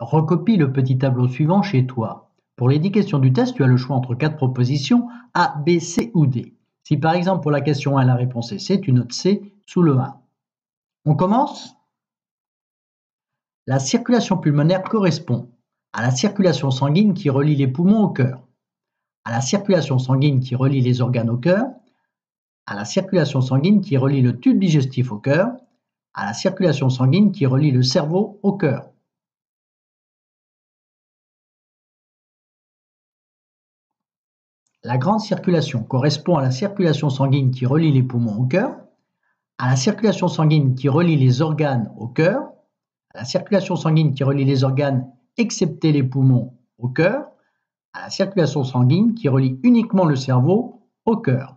Recopie le petit tableau suivant chez toi. Pour les 10 questions du test, tu as le choix entre 4 propositions A, B, C ou D. Si par exemple pour la question 1 la réponse est C, tu notes C sous le 1. On commence? La circulation pulmonaire correspond à la circulation sanguine qui relie les poumons au cœur, à la circulation sanguine qui relie les organes au cœur, à la circulation sanguine qui relie le tube digestif au cœur, à la circulation sanguine qui relie le cerveau au cœur. La grande circulation correspond à la circulation sanguine qui relie les poumons au cœur, à la circulation sanguine qui relie les organes au cœur, à la circulation sanguine qui relie les organes excepté les poumons au cœur, à la circulation sanguine qui relie uniquement le cerveau au cœur.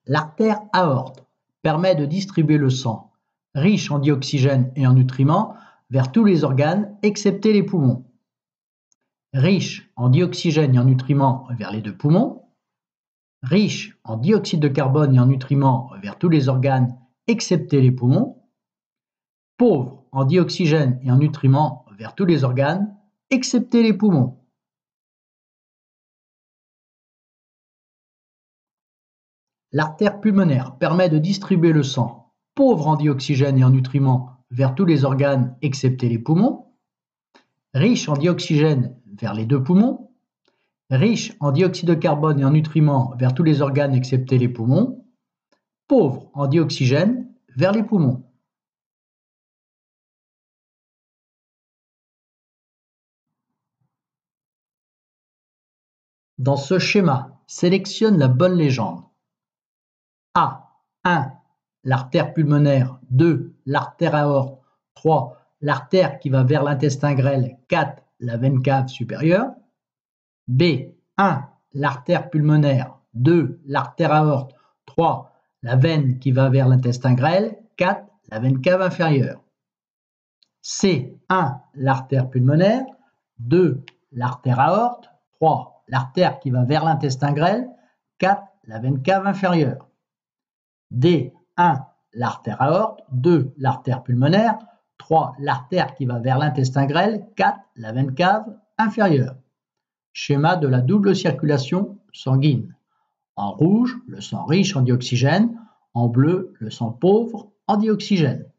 L'artère aorte permet de distribuer le sang, riche en dioxygène et en nutriments, vers tous les organes excepté les poumons. Riche en dioxygène et en nutriments vers les deux poumons. Riche en dioxyde de carbone et en nutriments vers tous les organes excepté les poumons. Pauvre en dioxygène et en nutriments vers tous les organes excepté les poumons. L'artère pulmonaire permet de distribuer le sang, pauvre en dioxygène et en nutriments, vers tous les organes excepté les poumons, riche en dioxygène vers les deux poumons, riche en dioxyde de carbone et en nutriments vers tous les organes excepté les poumons, pauvre en dioxygène vers les poumons. Dans ce schéma, sélectionne la bonne légende. A. 1. L'artère pulmonaire. 2. L'artère aorte. 3. L'artère qui va vers l'intestin grêle. 4. La veine cave supérieure. B. 1. L'artère pulmonaire. 2. L'artère aorte. 3. La veine qui va vers l'intestin grêle. 4. La veine cave inférieure. C. 1. L'artère pulmonaire. 2. L'artère aorte. 3. L'artère qui va vers l'intestin grêle. 4. La veine cave inférieure. D. 1. L'artère aorte. 2. L'artère pulmonaire. 3. L'artère qui va vers l'intestin grêle. 4. La veine cave inférieure. Schéma de la double circulation sanguine. En rouge, le sang riche en dioxygène. En bleu, le sang pauvre en dioxygène.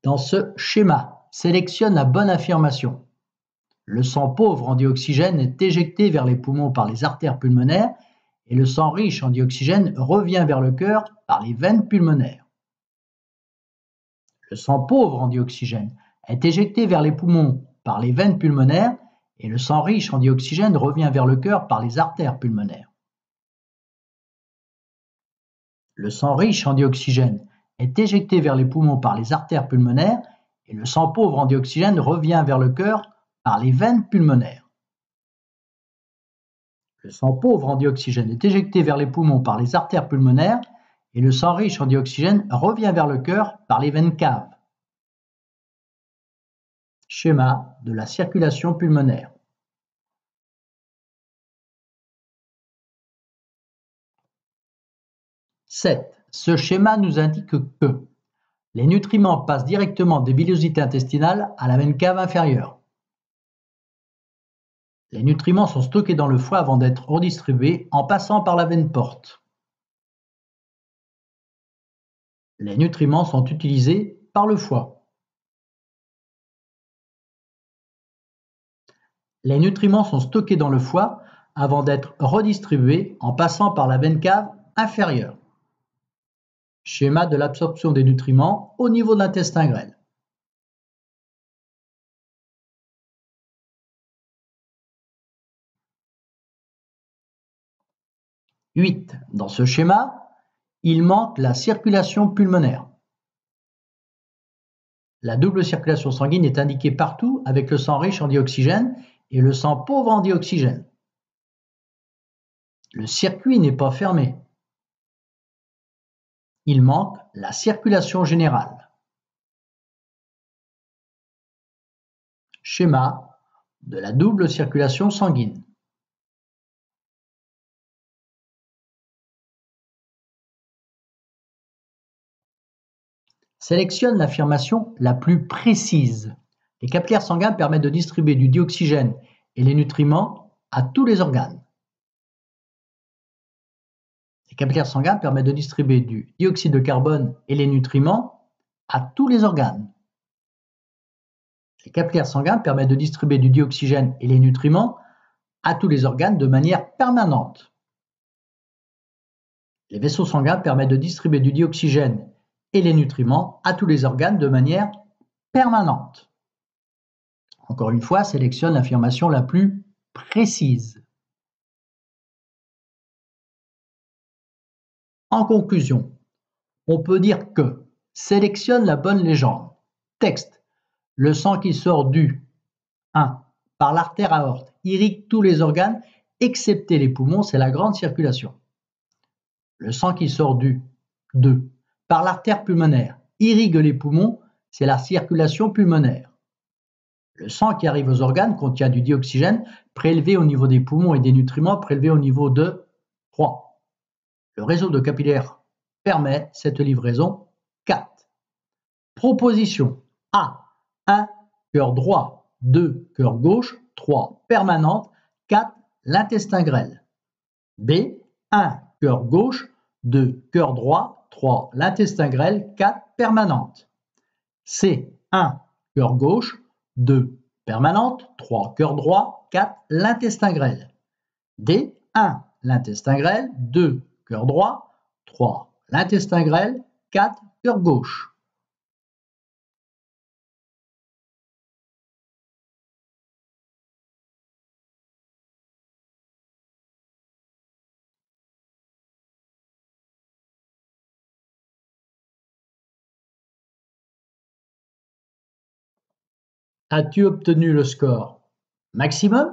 Dans ce schéma, sélectionne la bonne affirmation. Le sang pauvre en dioxygène est éjecté vers les poumons par les artères pulmonaires et le sang riche en dioxygène revient vers le cœur par les veines pulmonaires. Le sang pauvre en dioxygène est éjecté vers les poumons par les veines pulmonaires et le sang riche en dioxygène revient vers le cœur par les artères pulmonaires. Le sang riche en dioxygène est éjecté vers les poumons par les artères pulmonaires et le sang pauvre en dioxygène revient vers le cœur par les veines pulmonaires. Le sang pauvre en dioxygène est éjecté vers les poumons par les artères pulmonaires et le sang riche en dioxygène revient vers le cœur par les veines caves. Schéma de la circulation pulmonaire. Ce schéma nous indique que les nutriments passent directement des villosités intestinales à la veine cave inférieure. Les nutriments sont stockés dans le foie avant d'être redistribués en passant par la veine porte. Les nutriments sont utilisés par le foie. Les nutriments sont stockés dans le foie avant d'être redistribués en passant par la veine cave inférieure. Schéma de l'absorption des nutriments au niveau de l'intestin grêle. Dans ce schéma, il manque la circulation pulmonaire. La double circulation sanguine est indiquée partout avec le sang riche en dioxygène et le sang pauvre en dioxygène. Le circuit n'est pas fermé. Il manque la circulation générale. Schéma de la double circulation sanguine. Sélectionne l'affirmation la plus précise. Les capillaires sanguins permettent de distribuer du dioxygène et les nutriments à tous les organes. Les capillaires sanguins permettent de distribuer du dioxyde de carbone et les nutriments à tous les organes. Les capillaires sanguins permettent de distribuer du dioxygène et les nutriments à tous les organes de manière permanente. Les vaisseaux sanguins permettent de distribuer du dioxygène et les nutriments à tous les organes de manière permanente. Encore une fois, sélectionne l'affirmation la plus précise. En conclusion, on peut dire que sélectionne la bonne légende. Texte. Le sang qui sort du 1. Par l'artère aorte irrigue tous les organes excepté les poumons, c'est la grande circulation. Le sang qui sort du 2. Par l'artère pulmonaire irrigue les poumons, c'est la circulation pulmonaire. Le sang qui arrive aux organes contient du dioxygène prélevé au niveau des poumons et des nutriments prélevés au niveau de 3. Le réseau de capillaires permet cette livraison 4. Proposition A. 1. Cœur droit. 2. Cœur gauche. 3. Permanente. 4. L'intestin grêle. B. 1. Cœur gauche. 2. Cœur droit. 3. L'intestin grêle. 4. Permanente. C. 1. Cœur gauche. 2. Permanente. 3. Cœur droit. 4. L'intestin grêle. D. 1. L'intestin grêle. 2. Cœur droit. 3. L'intestin grêle. 4. Cœur gauche. As-tu obtenu le score maximum?